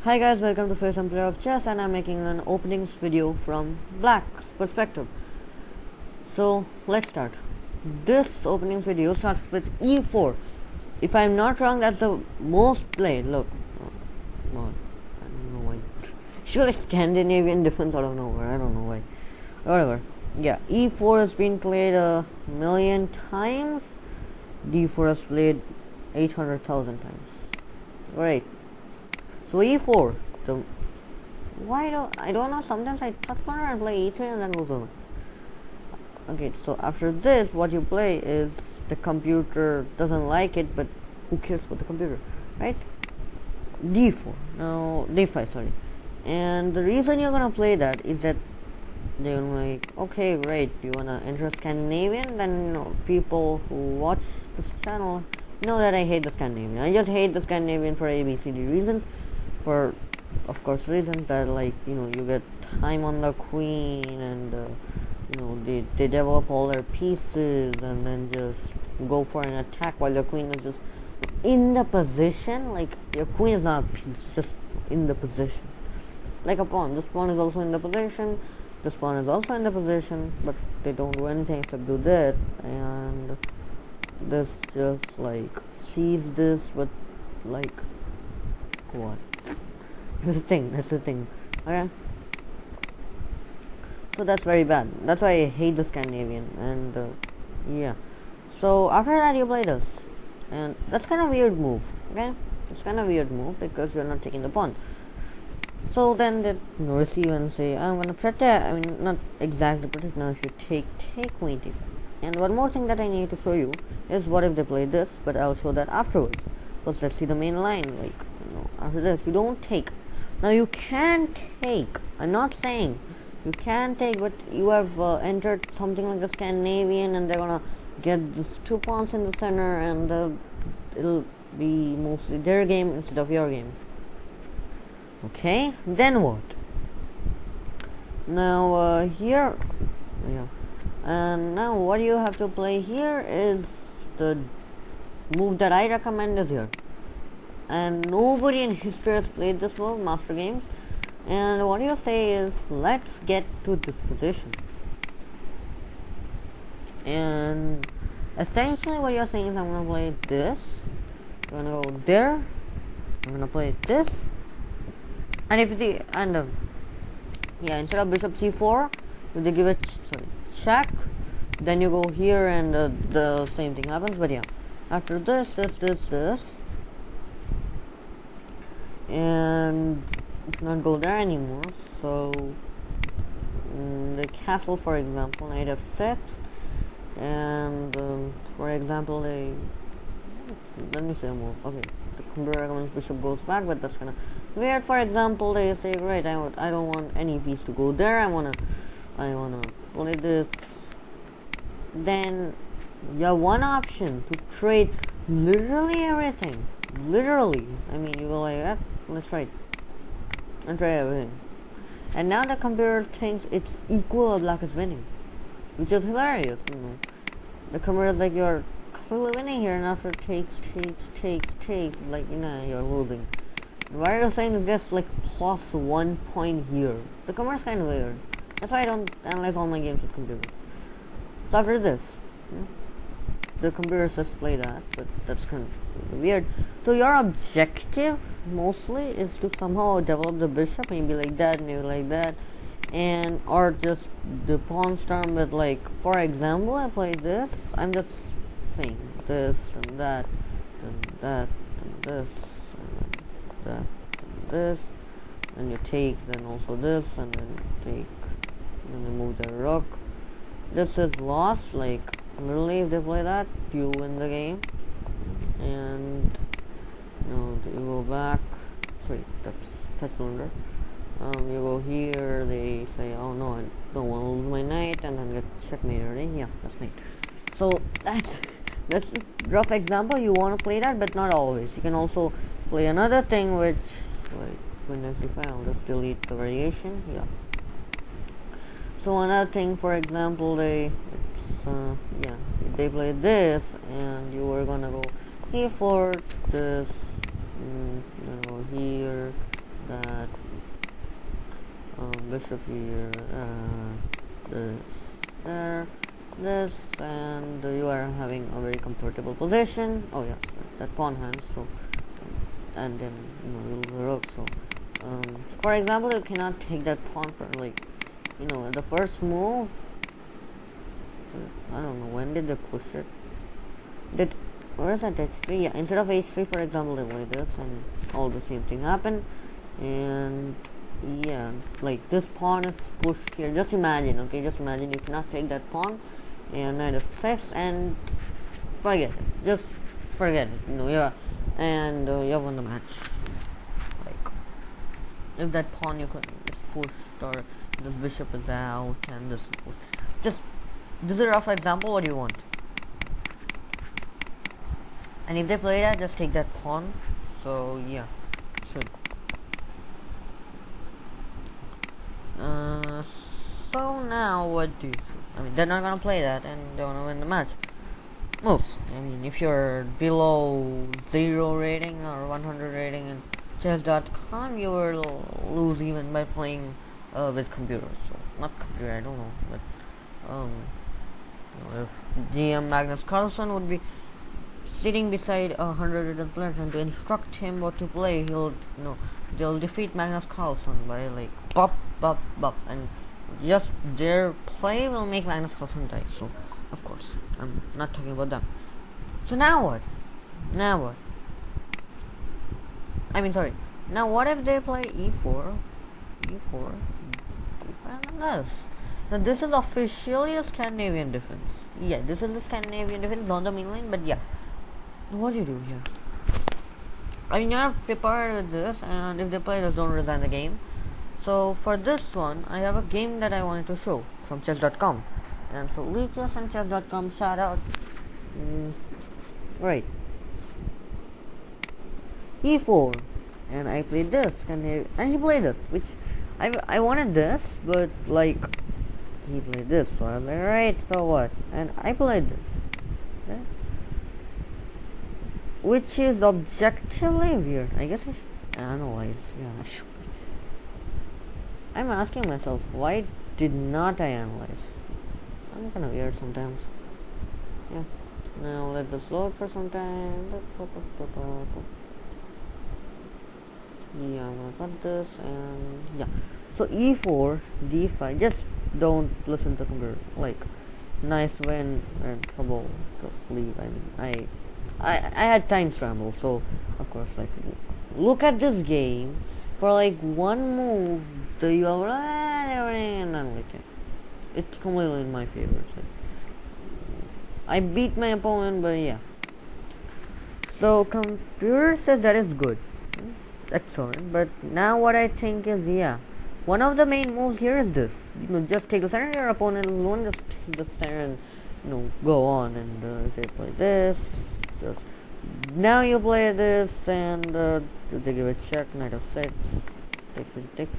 Hi guys, welcome to First Player of Chess, and I'm making an openings video from Black's perspective. So let's start. This openings video starts with e4. If I'm not wrong, that's the most played. Look, no, I don't know why. Sure, it's Scandinavian defense out of nowhere. I don't know why. Whatever. Yeah, e4 has been played a million times. d4 has played 800,000 times. Right. So e4. I don't know. Sometimes I touch corner and play e3 and then goes over. Okay, so after this, what you play is the computer doesn't like it, but who cares about the computer, right? d4. No, d5. Sorry. And the reason you're gonna play that is that they're like, okay, great. You wanna enter Scandinavian? Then people who watch this channel know that I hate the Scandinavian. I just hate the Scandinavian for ABCD reasons. For, of course, reasons that, like, you get time on the queen, and they develop all their pieces and then just go for an attack while your queen is just in the position. Like, your queen is not a piece, it's just in the position, like a pawn. This pawn is also in the position, this pawn is also in the position, but they don't do anything except do that, and this just like sees this, but like, what? That's the thing. Okay, so that's very bad. That's why I hate the Scandinavian. And yeah, so after that you play this, and that's kind of weird move. Okay, it's kind of weird move because you're not taking the pawn. So then they receive and say, I'm gonna protect. I mean, not exactly protect. Now if you take queen d5. And one more thing that I need to show you is what if they play this, but I'll show that afterwards. Because let's see the main line. Like, after this you don't take. Now you can take. I'm not saying you can take, but you have entered something like the Scandinavian, and they're gonna get these two pawns in the center, and it'll be mostly their game instead of your game. Okay, then what? Now here, yeah, and now what you have to play here is the move that I recommend is here. And nobody in history has played this move, Master Games. And what you say is, let's get to this position. And essentially what you're saying is, I'm gonna play this, I'm gonna go there, I'm gonna play this, and if the yeah, instead of bishop c4, if they give it check, then you go here, and the same thing happens. But yeah, after this, and it's not go there anymore. So the castle, for example, knight f6, and for example, let me say a move. Okay, the computer recommends bishop goes back, but that's kind of weird. For example, they say, great, I don't want any piece to go there. I wanna play this. Then you have one option to trade literally everything. Literally, I mean, you go like that. Let's try it. And try everything. And now the computer thinks it's equal or black is winning, which is hilarious. The computer is like, you're clearly winning here, and after takes, like, you're losing. Why are you saying this gets like plus 1 point here? The computer is kind of weird. That's why I don't analyze all my games with computers. So after this, the computer says play that, but that's kind of weird. So your objective mostly is to somehow develop the bishop, maybe like that, maybe like that, and or just the pawn storm with, like, for example, I play this. I'm just saying this and that, and that, and this, and that, and this, and you take, then also this, and then you take, and then move the rook. This is lost. Like, literally, if they play that, you win the game. And you go back. Sorry, that's blunder. You go here. They say, oh no, I don't want to lose my knight, and then get checkmate already. Yeah, that's knight. So that's a rough example. You want to play that, but not always. You can also play another thing, which, like, when I'll just delete the variation. Yeah. So another thing, for example, they play this, and you were gonna go here for this, here, that, bishop here, this, there, this, and you are having a very comfortable position. Oh yes, that pawn hands. So, and then you lose the rook. So, for example, you cannot take that pawn for like, the first move. I don't know when did they push it. Where is that h3? Yeah, instead of h3, for example, they play this, and all the same thing happened. And yeah, like this pawn is pushed here. Just imagine, okay? Just imagine you cannot take that pawn, and knight f6, and forget it. Just forget it. Yeah, and you have won the match. Like if that pawn is pushed, or this bishop is out, and this is pushed. Just this is a rough example. What do you want? And if they play that, just take that pawn. So yeah, should. So now what do you think? I mean, they're not gonna play that, and they're gonna win the match. Most. I mean, if you're below 0 rating or 100 rating in chess.com, you will lose even by playing with computers. So not computer, I don't know, but if GM Magnus Carlsen would be sitting beside 100 players and to instruct him what to play, they'll defeat Magnus Carlsen by like bop, and just their play will make Magnus Carlsen die. So of course I'm not talking about them. So now what? I mean, sorry. Now what if they play e4, e5, and this? Now this is officially a Scandinavian defense. Yeah, this is the Scandinavian defense, not the main line, but yeah. What do you do here? I mean, you're prepared with this, and if they play this, don't resign the game. So for this one, I have a game that I wanted to show from chess.com. And so Leeches and chess.com, shout out. Right. e4, and I played this, and he played this, which I wanted this, but like he played this, so I was like, right, so what? And I played this, okay? Which is objectively weird. I guess I should analyze. Yeah, I should. I'm asking myself, why did not I analyze? I'm kind of weird sometimes. Yeah. Now let this load for some time. Yeah, I'm gonna cut this, and yeah. So e4, d5. Just don't listen to computer. Like, nice win and trouble. Just leave. I mean, I had time scramble, so of course, like, look at this game. For like one move, you are and I'm like, it's completely in my favor. So I beat my opponent, but yeah. So computer says that is good, excellent. But now what I think is, yeah, one of the main moves here is this. Just take the center. Your opponent is one. Just take the center and go on. And they play this. Just now you play this, and they give a check, knight of 6, take,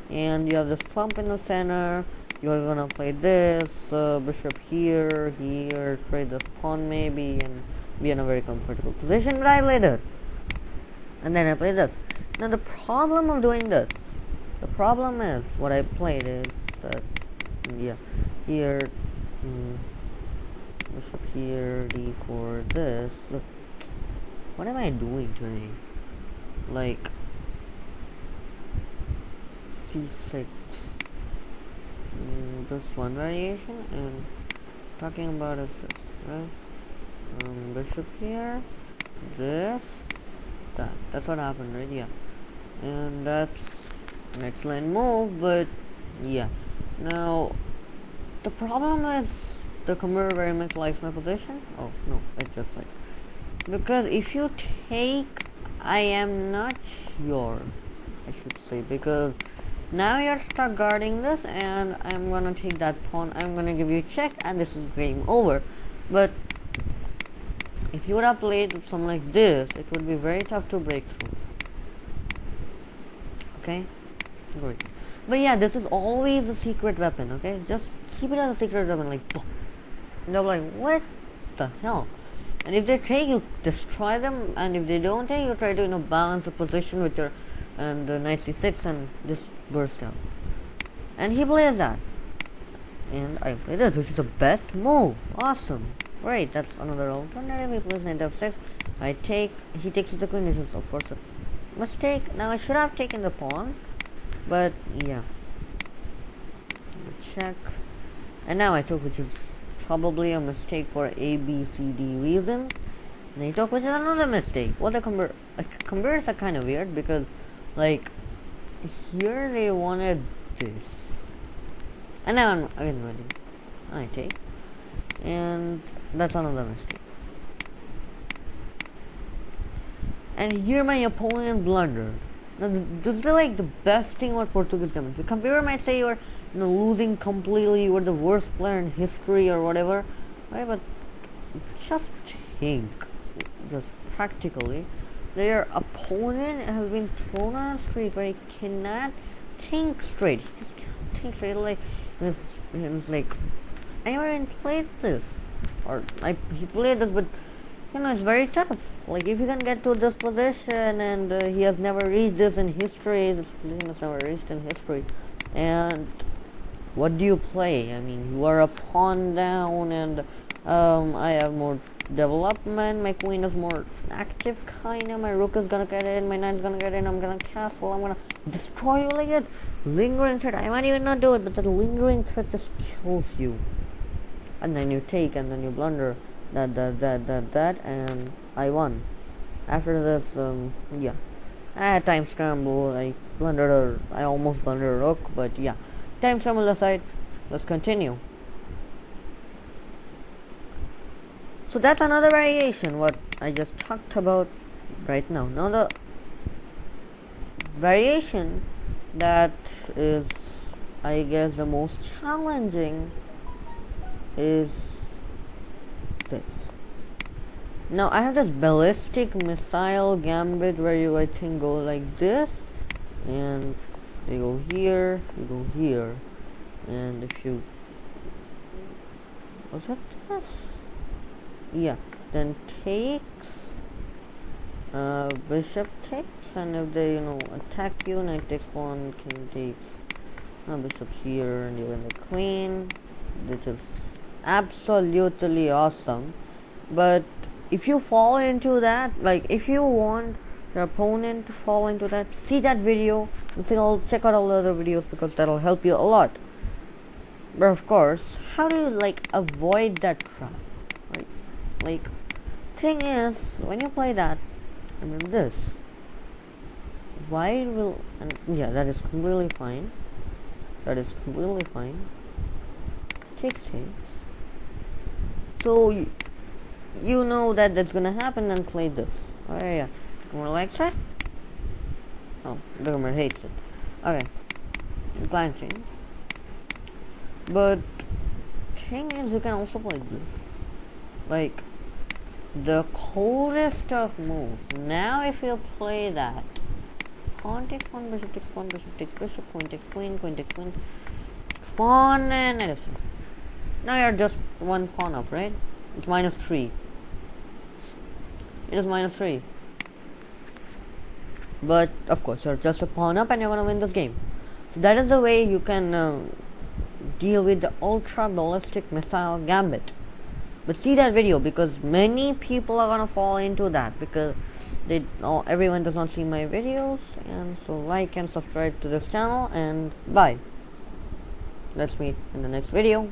and you have this clump in the center. You're gonna play this, bishop here, trade this pawn maybe, and be in a very comfortable position. But I played it, and then I play this. Now the problem of doing this, the problem is what I played is that, yeah, here. Bishop here, d4, this. Look, what am I doing today? Like, c6. This one variation, and talking about is this, right? Bishop here, this, that. That's what happened, right? Yeah. And that's an excellent move, but yeah. Now, the problem is, the computer very much likes my position. Oh no, it just likes. Because if you take, I am not sure, I should say, because now you're stuck guarding this, and I'm gonna take that pawn. I'm gonna give you a check, and this is game over. But if you would have played something like this, it would be very tough to break through. Okay, great. But yeah, this is always a secret weapon. Okay, just keep it as a secret weapon, like. Boom. And they're like, what the hell? And if they take, you destroy them, and if they don't take, you try to balance the position with your knight c6, and just burst out. and he plays that, and I play this, which is the best move. Awesome, great. That's another alternative. He plays knight f6. I take. He takes with the queen. This is of course a mistake. Now I should have taken the pawn, but yeah. Check, and now I took, which is probably a mistake for A, B, C, D reasons. And I took, which is another mistake. Well, the converters are kind of weird because, like, here they wanted this, and now I'm again ready. I take, and that's another mistake. And here my opponent blundered. Now this is like the best thing about Portuguese Gambit. The computer might say you're losing completely, you were the worst player in history or whatever, right? But just think, just practically, their opponent has been thrown on a street where he cannot think straight. He just can't think straight. Like it's like I never even played this, or he played this, but it's very tough. Like if you can get to this position, and he has never reached this in history. This position has never reached in history, and what do you play? I mean, you are a pawn down, and I have more development. My queen is more active, kinda. My rook is gonna get in. My knight's gonna get in. I'm gonna castle. I'm gonna destroy you like that. Lingering threat. I might even not do it, but the lingering threat just kills you. And then you take, and then you blunder. That, and I won. After this, yeah, I had time scramble. I almost blundered a rook, but yeah. Time scramble aside, let's continue. So that's another variation what I just talked about right now. Now the variation that is, I guess, the most challenging is this. Now I have this ballistic missile gambit where you, I think, go like this, and they go here, you go here, and if you, was that this? Yeah, then takes, bishop takes, and if they, attack you, knight takes pawn, king takes, bishop here, and you win the queen, which is absolutely awesome. But if you fall into that, like if you want your opponent to fall into that, see that video, check out all the other videos, because that'll help you a lot. But of course, how do you avoid that trap, right? Like, thing is, when you play that, remember this, white will, and yeah, that is completely fine, takes, so you know that that's gonna happen, and play this. Oh yeah, more like that. Oh, the gamer hates it. Okay, glancing. But thing is, you can also play this, like the coldest of moves. Now if you play that, pawn takes pawn, bishop takes pawn, bishop takes bishop, queen takes queen, queen takes queen, takes pawn, and knight f2. Now you're just one pawn up, right? It's -3. It is -3. But of course, you're just a pawn up, and you're gonna win this game. So that is the way you can deal with the ultra ballistic missile gambit. But see that video, because many people are gonna fall into that, because everyone does not see my videos. And so like and subscribe to this channel, and bye. Let's meet in the next video.